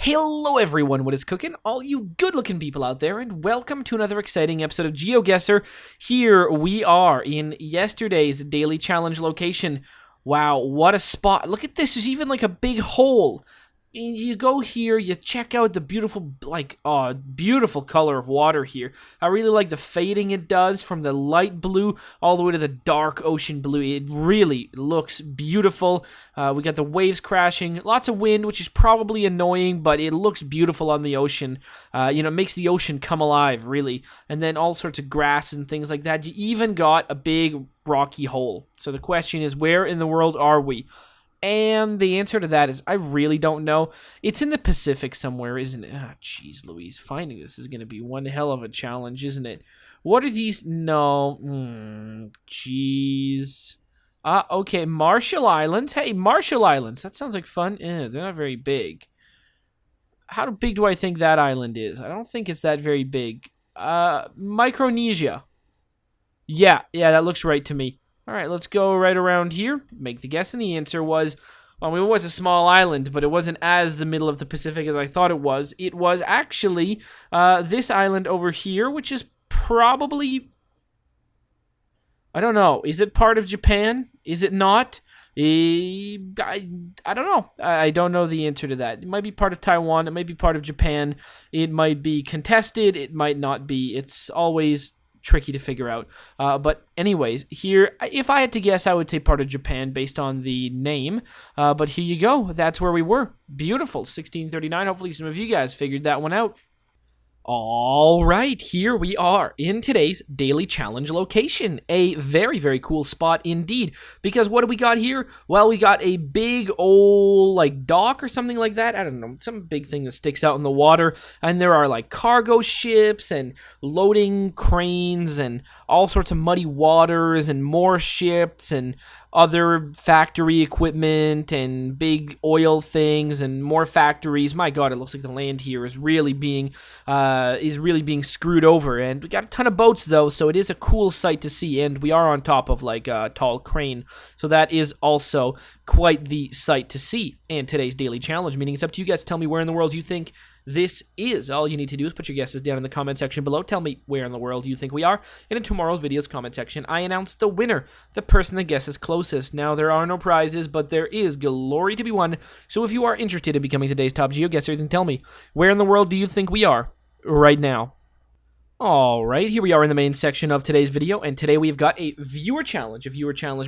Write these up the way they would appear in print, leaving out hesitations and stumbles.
Hello everyone, what is cooking? All you good-looking people out there, and welcome to another exciting episode of GeoGuessr. Here we are in yesterday's daily challenge location. Wow, what a spot. Look at this, there's even like a big hole. You go here, you check out the beautiful, beautiful color of water here. I really like the fading it does from the light blue all the way to the dark ocean blue. It really looks beautiful. We got the waves crashing, lots of wind, which is probably annoying, but it looks beautiful on the ocean. It makes the ocean come alive, really. And then all sorts of grass and things like that. You even got a big rocky hole. So the question is, where in the world are we? And the answer to that is, I really don't know. It's in the Pacific somewhere, isn't it? Ah, jeez Louise, finding this is going to be one hell of a challenge, isn't it? What are these? No. Jeez. Okay, Marshall Islands. Hey, Marshall Islands. That sounds like fun. They're not very big. How big do I think that island is? I don't think it's that very big. Micronesia. Yeah, that looks right to me. All right, let's go right around here, make the guess, and the answer was, well, it was a small island, but it wasn't as the middle of the Pacific as I thought it was. It was actually this island over here, which is probably, I don't know, is it part of Japan? Is it not? I don't know. I don't know the answer to that. It might be part of Taiwan. It might be part of Japan. It might be contested. It might not be. It's always tricky to figure out. But anyways, here, if I had to guess, I would say part of Japan based on the name. But here you go. That's where we were. Beautiful. 1639. Hopefully some of you guys figured that one out. All right, here we are in today's daily challenge location. A very, very cool spot indeed. Because what do we got here? Well, we got a big old, dock or something like that. I don't know, some big thing that sticks out in the water. And there are, cargo ships and loading cranes and all sorts of muddy waters and more ships and other factory equipment and big oil things and more factories. My God, it looks like the land here is really being screwed over. And we got a ton of boats though, so it is a cool sight to see. And we are on top of a tall crane, so that is also quite the sight to see. And today's daily challenge, meaning it's up to you guys to tell me where in the world you think this is. All you need to do is put your guesses down in the comment section below. Tell me where in the world you think we are. And in tomorrow's video's comment section, I announce the winner, the person that guesses closest. Now, there are no prizes, but there is glory to be won. So if you are interested in becoming today's top GeoGuessr, then tell me, where in the world do you think we are right now? Alright, here we are in the main section of today's video, and today we've got a viewer challenge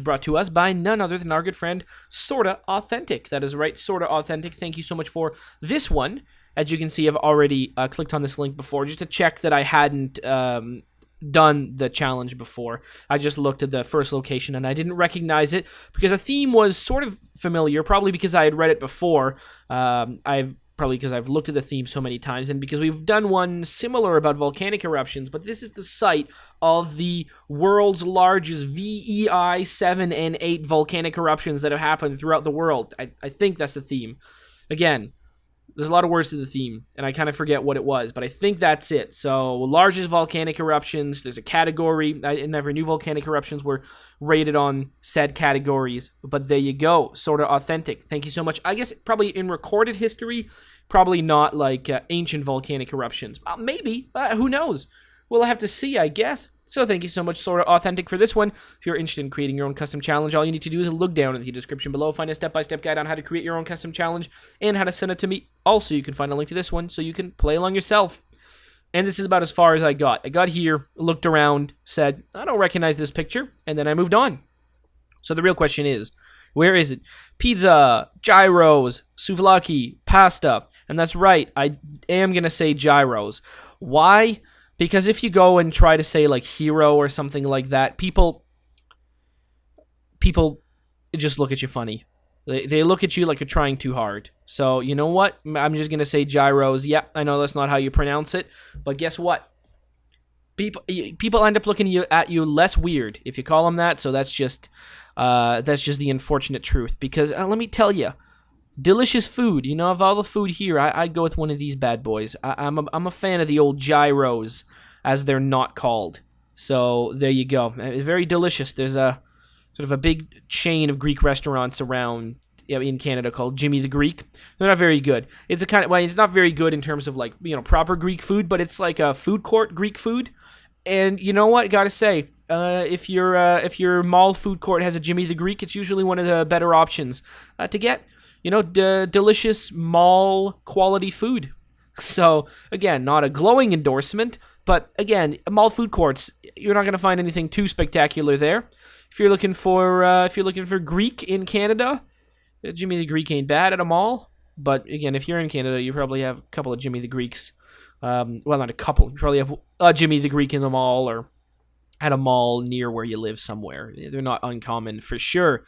brought to us by none other than our good friend, Sorta Authentic. That is right, Sorta Authentic. Thank you so much for this one. As you can see, I've already clicked on this link before, just to check that I hadn't done the challenge before. I just looked at the first location, and I didn't recognize it, because the theme was sort of familiar, probably because I had read it before. Probably because I've looked at the theme so many times, and because we've done one similar about volcanic eruptions, but this is the site of the world's largest VEI 7 and 8 volcanic eruptions that have happened throughout the world. I think that's the theme. Again, there's a lot of words to the theme, and I kind of forget what it was, but I think that's it. So, largest volcanic eruptions, there's a category. I never knew volcanic eruptions were rated on said categories, but there you go. Sort of authentic. Thank you so much. I guess probably in recorded history, probably not ancient volcanic eruptions. Maybe. Who knows? We'll have to see, I guess. So thank you so much, Sort of Authentic, for this one. If you're interested in creating your own custom challenge, all you need to do is look down in the description below, find a step-by-step guide on how to create your own custom challenge, and how to send it to me. Also, you can find a link to this one, so you can play along yourself. And this is about as far as I got. I got here, looked around, said, I don't recognize this picture, and then I moved on. So the real question is, where is it? Pizza, gyros, souvlaki, pasta. And that's right, I am going to say gyros. Why? Because if you go and try to say hero or something like that, people just look at you funny. They look at you like you're trying too hard. So you know what? I'm just going to say gyros. Yeah, I know that's not how you pronounce it, but guess what? People end up looking at you less weird if you call them that. So that's just the unfortunate truth. Because let me tell you, delicious food. Of all the food here, I'd go with one of these bad boys. I'm a fan of the old gyros, as they're not called. So there you go. Very delicious. There's a sort of a big chain of Greek restaurants around in Canada called Jimmy the Greek. They're not very good. It's a kind of, well, it's not very good in terms of like, proper Greek food, but it's like a food court Greek food. And you know what? Gotta say, if your mall food court has a Jimmy the Greek, it's usually one of the better options to get. Delicious mall quality food. So again, not a glowing endorsement, but again, mall food courts, you're not gonna find anything too spectacular there. If you're looking for Greek in Canada, Jimmy the Greek ain't bad at a mall. But again, if you're in Canada, you probably have a couple of Jimmy the Greeks. Well, not a couple. You probably have a Jimmy the Greek in the mall or at a mall near where you live somewhere. They're not uncommon for sure.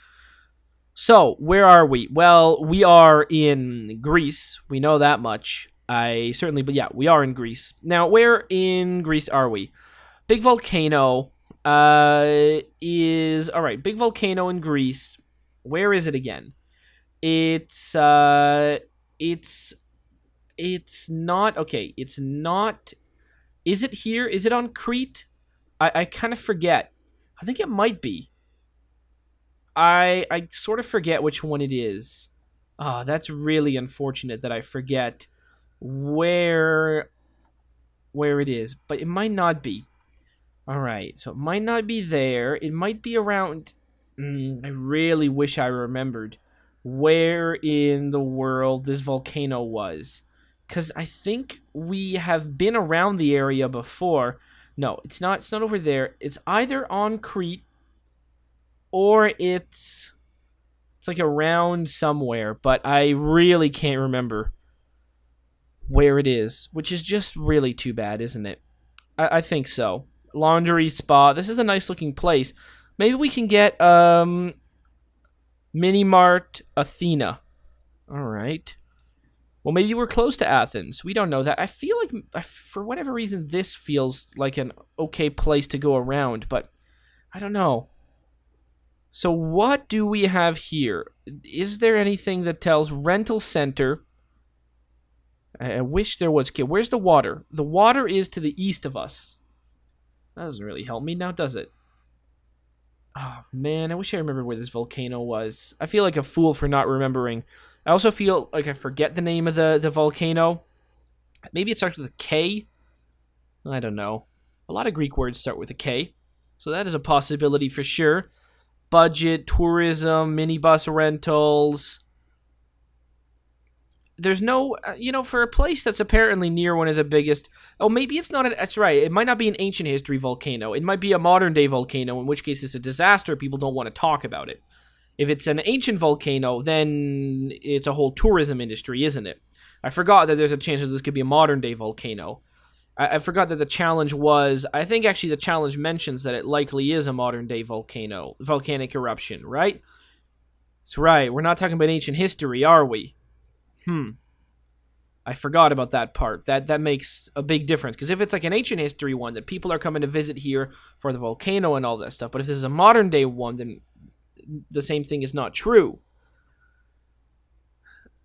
So, where are we? Well, we are in Greece. We know that much. But yeah, we are in Greece. Now, where in Greece are we? Big volcano is... Alright, big volcano in Greece. Where is it again? It's not... Okay, it's not... Is it here? Is it on Crete? I kind of forget. I think it might be. I sort of forget which one it is. Oh, that's really unfortunate that I forget where it is. But it might not be. Alright, so it might not be there. It might be around... I really wish I remembered where in the world this volcano was. Because I think we have been around the area before. No, it's not. It's not over there. It's either on Crete or it's like around somewhere. But I really can't remember where it is, which is just really too bad, isn't it? I think so. Laundry spa. This is a nice looking place. Maybe we can get Mini Mart Athena. All right. Well, maybe we're close to Athens. We don't know that. I feel like, for whatever reason, this feels like an okay place to go around, but I don't know. So what do we have here? Is there anything that tells rental center? I wish there was. Okay, where's the water? The water is to the east of us. That doesn't really help me now, does it? Oh, man, I wish I remembered where this volcano was. I feel like a fool for not remembering. I also feel like I forget the name of the volcano. Maybe it starts with a K? I don't know. A lot of Greek words start with a K. So that is a possibility for sure. Budget, tourism, minibus rentals. There's no, for a place that's apparently near one of the biggest... Oh, maybe it's not... That's right. It might not be an ancient history volcano. It might be a modern day volcano, in which case it's a disaster. People don't want to talk about it. If it's an ancient volcano, then it's a whole tourism industry, isn't it? I forgot that there's a chance that this could be a modern-day volcano. I forgot that the challenge was... I think actually the challenge mentions that it likely is a modern-day volcanic eruption, right? That's right. We're not talking about ancient history, are we? I forgot about that part. That makes a big difference. Because if it's like an ancient history one, that people are coming to visit here for the volcano and all that stuff. But if this is a modern-day one, then... the same thing is not true.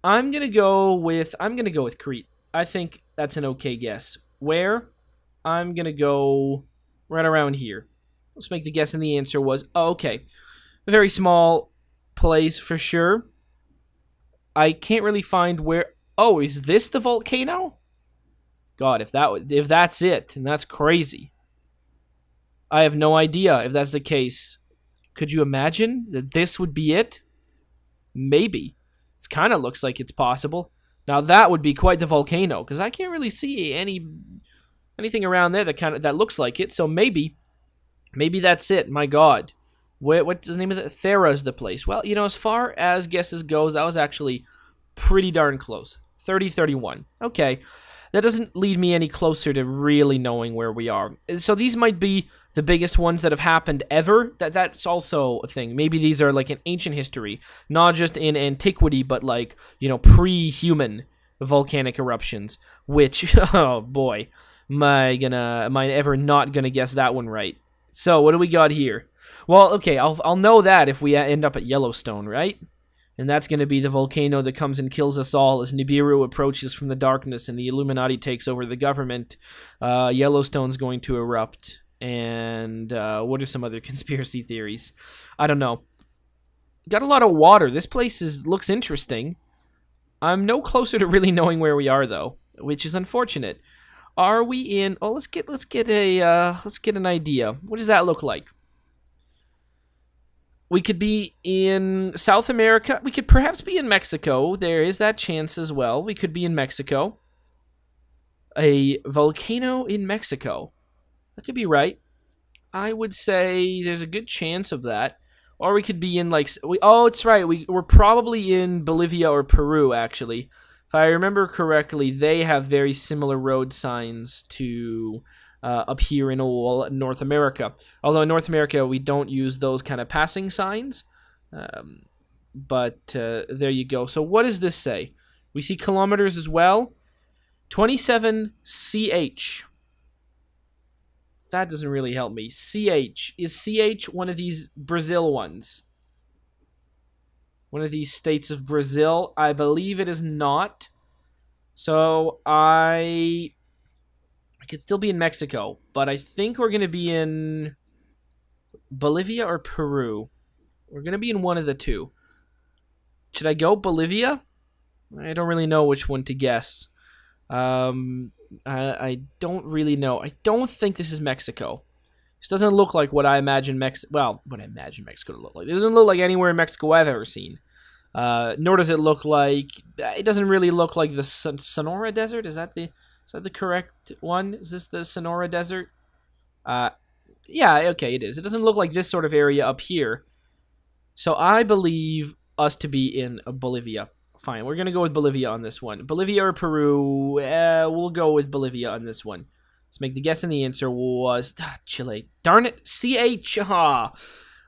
I'm gonna go with Crete. I think that's an okay guess. Where? I'm gonna go right around here. Let's make the guess, and the answer was okay. A very small place for sure. I can't really find where. Oh, is this the volcano? God, if that's it, and that's crazy. I have no idea if that's the case. Could you imagine that this would be it? Maybe. It kind of looks like it's possible. Now that would be quite the volcano, because I can't really see anything around there that looks like it. So maybe that's it. My God, what's the name of the Thera's the place? Well, as far as guesses goes, that was actually pretty darn close. 30-31. Okay, that doesn't lead me any closer to really knowing where we are. So these might be the biggest ones that have happened ever. That's also a thing. Maybe these are like in ancient history, not just in antiquity, but like, pre-human volcanic eruptions, which, oh boy, am I ever not gonna guess that one right? So what do we got here? Well, okay, I'll know that if we end up at Yellowstone, right? And that's going to be the volcano that comes and kills us all as Nibiru approaches from the darkness and the Illuminati takes over the government. Yellowstone's going to erupt. And what are some other conspiracy theories? I don't know. Got a lot of water. This place looks interesting. I'm no closer to really knowing where we are though, which is unfortunate. Are we in? Oh, let's get an idea. What does that look like? We could be in South America. We could perhaps be in Mexico. There is that chance as well. We could be in Mexico. A volcano in Mexico. That could be right. I would say there's a good chance of that. Or we could be in oh, it's right. We're probably in Bolivia or Peru actually. If I remember correctly, they have very similar road signs to up here in all North America. Although in North America, we don't use those kind of passing signs. But there you go. So what does this say? We see kilometers as well. 27 CH. That doesn't really help me. CH. Is CH one of these Brazil ones? One of these states of Brazil? I believe it is not. So I could still be in Mexico, but I think we're going to be in Bolivia or Peru. We're going to be in one of the two. Should I go Bolivia? I don't really know which one to guess. I don't really know. I don't think this is Mexico. This doesn't look like what I imagine what I imagine Mexico to look like. It doesn't look like anywhere in Mexico I've ever seen. Nor does it look like. It doesn't really look like the Sonora Desert. Is that the correct one? Is this the Sonora Desert? Yeah, okay, it is. It doesn't look like this sort of area up here. So I believe us to be in Bolivia. Fine, we're going to go with Bolivia on this one. Bolivia or Peru, we'll go with Bolivia on this one. Let's make the guess, and the answer was Chile. Darn it, CH. Oh,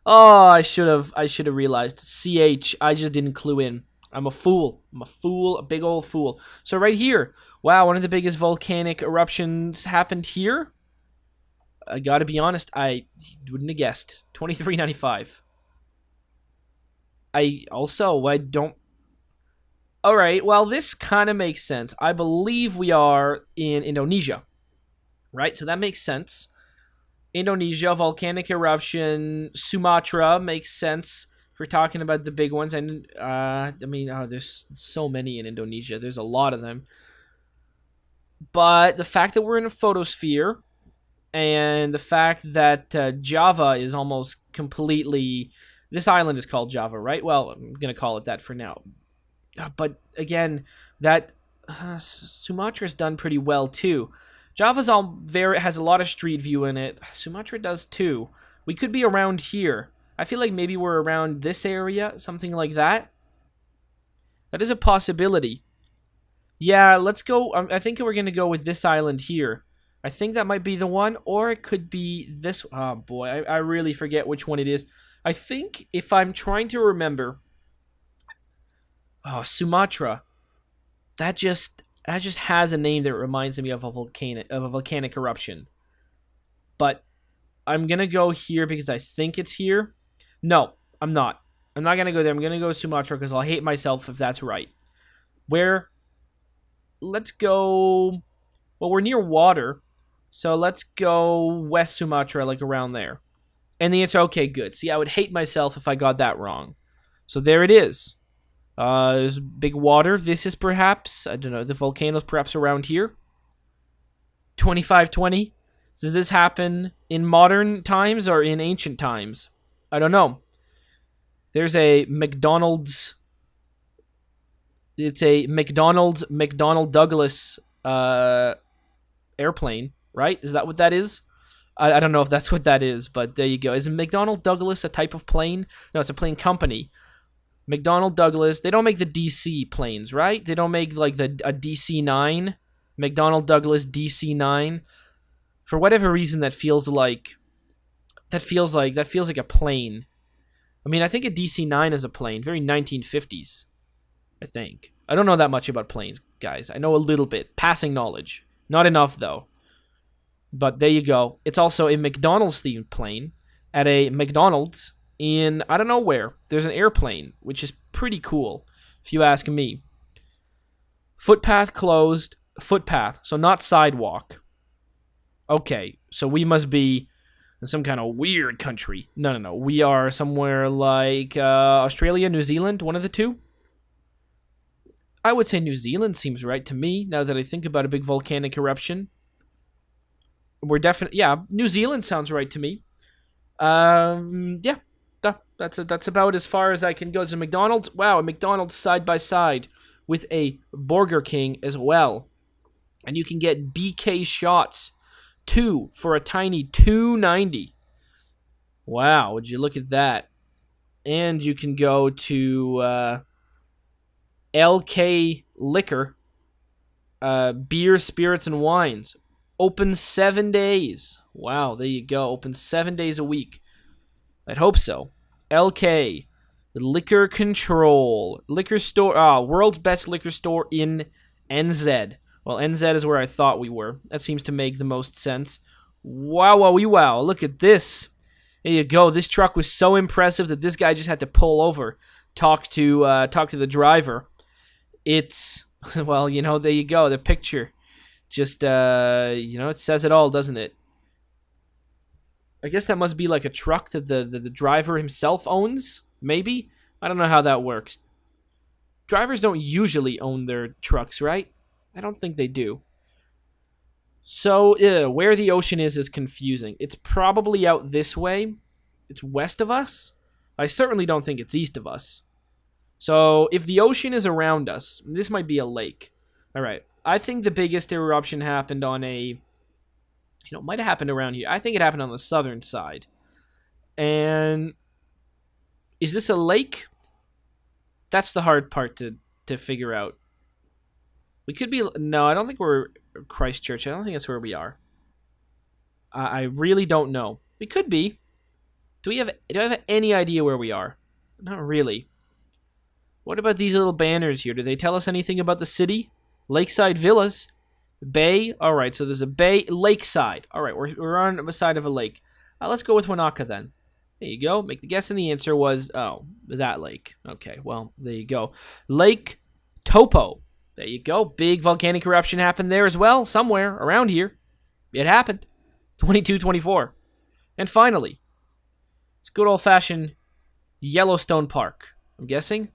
I should have realized. CH, I just didn't clue in. I'm a fool, a big old fool. So right here, wow, one of the biggest volcanic eruptions happened here. I gotta be honest, I wouldn't have guessed. 2395. I don't... Alright, well, this kind of makes sense. I believe we are in Indonesia, right? So that makes sense. Indonesia, volcanic eruption. Sumatra makes sense if we're talking about the big ones. And there's so many in Indonesia. There's a lot of them. But the fact that we're in a photosphere and the fact that Java is almost completely... This island is called Java, right? Well, I'm going to call it that for now. But again, that Sumatra's done pretty well too. Java's has a lot of street view in it. Sumatra does too. We could be around here. I feel like maybe we're around this area, something like that. That is a possibility. Yeah, let's go. I think we're going to go with this island here. I think that might be the one, or it could be this. Oh boy, I really forget which one it is. I think if I'm trying to remember... Oh, Sumatra. That just has a name that reminds me of a volcanic eruption. But I'm gonna go here because I think it's here. No, I'm not. I'm not gonna go there. I'm gonna go Sumatra because I'll hate myself if that's right. Where? Let's go. Well, we're near water, so let's go West Sumatra, like around there. And the answer, okay, good. See, I would hate myself if I got that wrong. So there it is. There's big water. This is perhaps, I don't know, the volcano's perhaps around here. 2520. Does this happen in modern times or in ancient times? I don't know. There's a McDonald's. It's a McDonnell Douglas airplane, right? Is that what that is? I don't know if that's what that is, but there you go. Is McDonnell Douglas a type of plane? No, it's a plane company. McDonnell Douglas, they don't make the DC planes, right? They don't make like a DC-9. McDonnell Douglas DC-9. For whatever reason, that feels like a plane. I mean, I think a DC-9 is a plane, very 1950s. I think. I don't know that much about planes, guys. I know a little bit, passing knowledge, not enough though. But there you go. It's also a McDonald's themed plane at a McDonald's. In, I don't know where, there's an airplane, which is pretty cool, if you ask me. Footpath closed. Footpath, so not sidewalk. Okay, so we must be in some kind of weird country. No, no, no. We are somewhere like Australia, New Zealand, one of the two. I would say New Zealand seems right to me, now that I think about a big volcanic eruption. We're definitely... Yeah, New Zealand sounds right to me. Yeah. That's about as far as I can go. There's a McDonald's. Wow, a McDonald's side by side with a Burger King as well. And you can get BK shots, 2 for a tiny $2.90. Wow, would you look at that? And you can go to LK Liquor, beer, spirits, and wines. Open 7 days. Wow, there you go. Open 7 days a week. I'd hope so. LK, Liquor Control. Liquor store, world's best liquor store in NZ. Well, NZ is where I thought we were. That seems to make the most sense. Wow, wow. Look at this. There you go. This truck was so impressive that this guy just had to pull over, talk to the driver. It's, well, you know, there you go. The picture just, you know, it says it all, doesn't it? I guess that must be like a truck that the driver himself owns, maybe? I don't know how that works. Drivers don't usually own their trucks, right? I don't think they do. So, where the ocean is confusing. It's probably out this way. It's west of us. I certainly don't think it's east of us. So, if the ocean is around us, this might be a lake. All right. I think the biggest eruption happened on a... You know, it might have happened around here. I think it happened on the southern side. And... Is this a lake? That's the hard part to figure out. We could be... No, I don't think we're Christchurch. I don't think that's where we are. I really don't know. We could be. Do I have any idea where we are? Not really. What about these little banners here? Do they tell us anything about the city? Lakeside Villas. Bay. All right, so there's a bay. Lakeside. All right, we're on the side of a lake. Let's go with Wanaka then. There you go. Make the guess, and the answer was, that lake. Okay, well, there you go. Lake Topo. There you go. Big volcanic eruption happened there as well, somewhere around here. It happened. 2224. And finally, it's good old-fashioned Yellowstone Park. I'm guessing.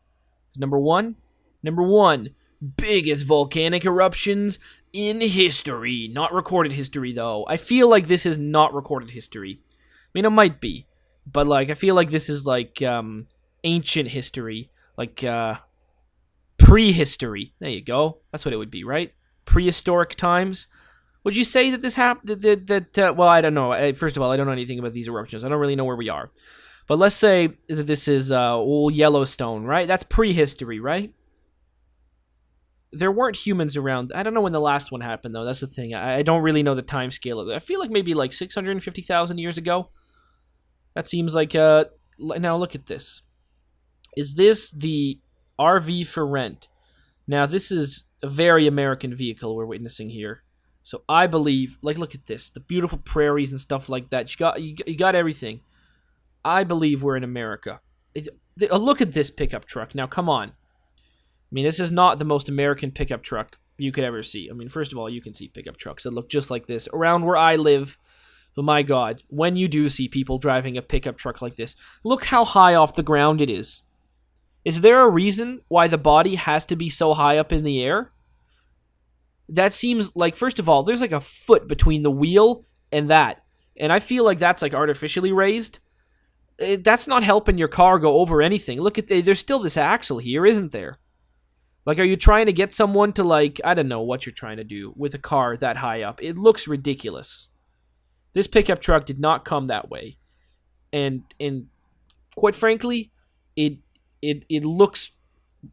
Number one. Number one. Biggest volcanic eruptions in history. Not recorded history, though. I feel like this is not recorded history. I mean, it might be. But, like, I feel like this is, like, ancient history. Like, prehistory. There you go. That's what it would be, right? Prehistoric times. Would you say that this happened? Well, I don't know. First of all, I don't know anything about these eruptions. I don't really know where we are. But let's say that this is old Yellowstone, right? That's prehistory, right? There weren't humans around. I don't know when the last one happened, though. That's the thing. I don't really know the time scale of it. I feel like maybe like 650,000 years ago. That seems like... Now, look at this. Is this the RV for rent? Now, this is a very American vehicle we're witnessing here. So I believe... Like, look at this. The beautiful prairies and stuff like that. You got everything. I believe we're in America. Look at this pickup truck. Now, come on. I mean, this is not the most American pickup truck you could ever see. I mean, first of all, you can see pickup trucks that look just like this around where I live. But my God, when you do see people driving a pickup truck like this, look how high off the ground it is. Is there a reason why the body has to be so high up in the air? That seems like, first of all, there's like a foot between the wheel and that. And I feel like that's like artificially raised. That's not helping your car go over anything. Look at, there's still this axle here, isn't there? Like, are you trying to get someone to, like, I don't know what you're trying to do with a car that high up. It looks ridiculous. This pickup truck did not come that way. And quite frankly, it looks,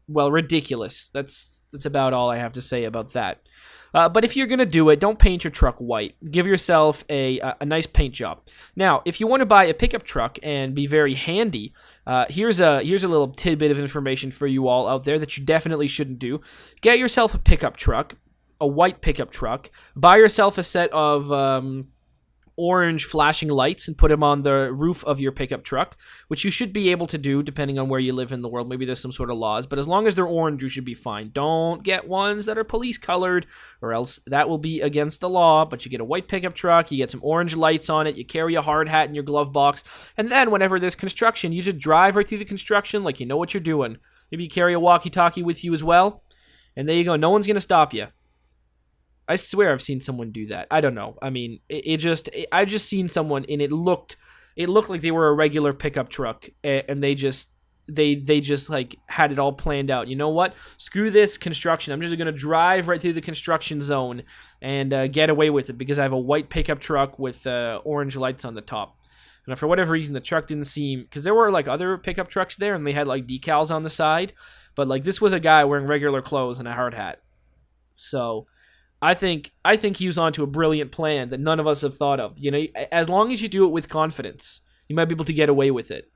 well, ridiculous. That's about all I have to say about that. But if you're going to do it, don't paint your truck white. Give yourself a nice paint job. Now, if you want to buy a pickup truck and be very handy, here's a little tidbit of information for you all out there that you definitely shouldn't do. Get yourself a pickup truck, a white pickup truck. Buy yourself a set of orange flashing lights and put them on the roof of your pickup truck, which you should be able to do depending on where you live in the world. Maybe there's some sort of laws, but as long as they're orange, you should be fine. Don't get ones that are police colored, or else that will be against the law. But you get a white pickup truck, you get some orange lights on it, you carry a hard hat in your glove box, and then whenever there's construction, you just drive right through the construction like you know what you're doing. Maybe you carry a walkie-talkie with you as well, and there you go. No one's going to stop you. I swear I've seen someone do that. I don't know. I mean, I've just seen someone, and it looked like they were a regular pickup truck, and they just like had it all planned out. You know what? Screw this construction. I'm just gonna drive right through the construction zone and get away with it because I have a white pickup truck with orange lights on the top. And for whatever reason, the truck didn't seem, because there were like other pickup trucks there, and they had like decals on the side, but like this was a guy wearing regular clothes and a hard hat. So I think he was onto a brilliant plan that none of us have thought of. You know, as long as you do it with confidence, you might be able to get away with it.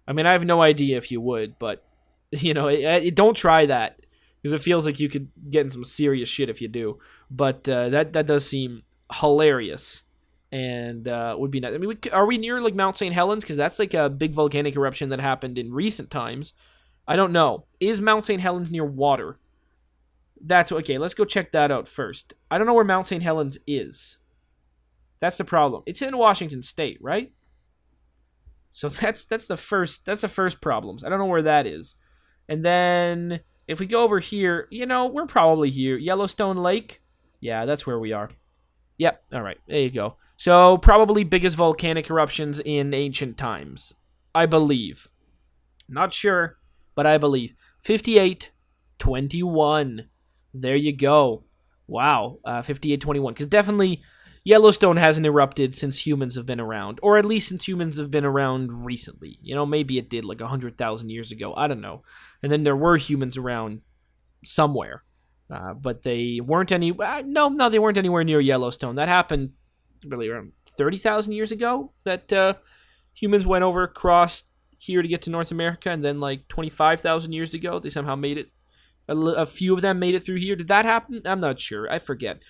I mean, I have no idea if you would, but you know, don't try that because it feels like you could get in some serious shit if you do. But that does seem hilarious and would be nice. I mean, are we near like Mount St. Helens? Because that's like a big volcanic eruption that happened in recent times. I don't know. Is Mount St. Helens near water? That's okay. Let's go check that out first. I don't know where Mount St. Helens is. That's the problem. It's in Washington State, right? So that's the first problems. I don't know where that is. And then if we go over here, you know, we're probably here. Yellowstone Lake. Yeah, that's where we are. Yep. All right. There you go. So probably biggest volcanic eruptions in ancient times, I believe. Not sure, but I believe. 58-21. There you go. Wow, 58-21. Because definitely Yellowstone hasn't erupted since humans have been around. Or at least since humans have been around recently. You know, maybe it did like 100,000 years ago. I don't know. And then there were humans around somewhere. But they weren't they weren't anywhere near Yellowstone. That happened really around 30,000 years ago. That humans went across here to get to North America. And then like 25,000 years ago, they somehow made it. A few of them made it through here. Did that happen? I'm not sure. I forget.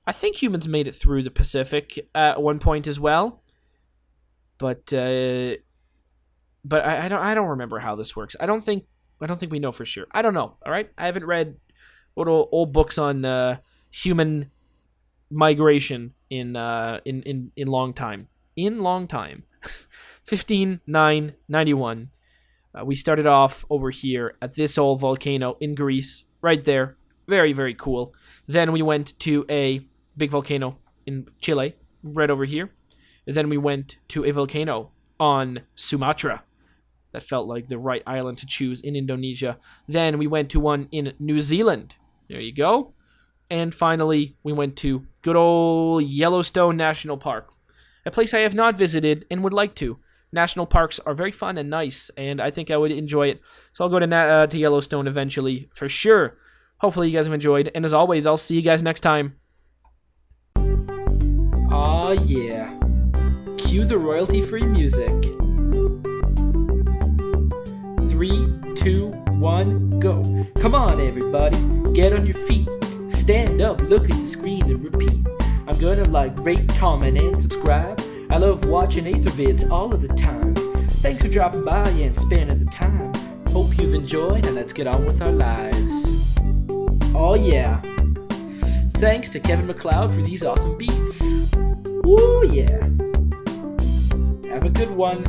I think humans made it through the Pacific at one point as well. But I don't remember how this works. I don't think we know for sure. I don't know. All right. I haven't read old books on human migration in long time. In long time. 15-9-91. We started off over here at this old volcano in Greece, right there. Very, very cool. Then we went to a big volcano in Chile, right over here. And then we went to a volcano on Sumatra. That felt like the right island to choose in Indonesia. Then we went to one in New Zealand. There you go. And finally, we went to good old Yellowstone National Park, a place I have not visited and would like to. National parks are very fun and nice, and I think I would enjoy it. So I'll go to Yellowstone eventually, for sure. Hopefully you guys have enjoyed, and as always, I'll see you guys next time. Aw, yeah. Cue the royalty-free music. 3, 2, 1, go. Come on, everybody. Get on your feet. Stand up, look at the screen, and repeat. I'm gonna like, rate, comment, and subscribe. I love watching Ather vids all of the time. Thanks for dropping by and spending the time. Hope you've enjoyed, and let's get on with our lives. Oh yeah. Thanks to Kevin MacLeod for these awesome beats. Woo yeah. Have a good one.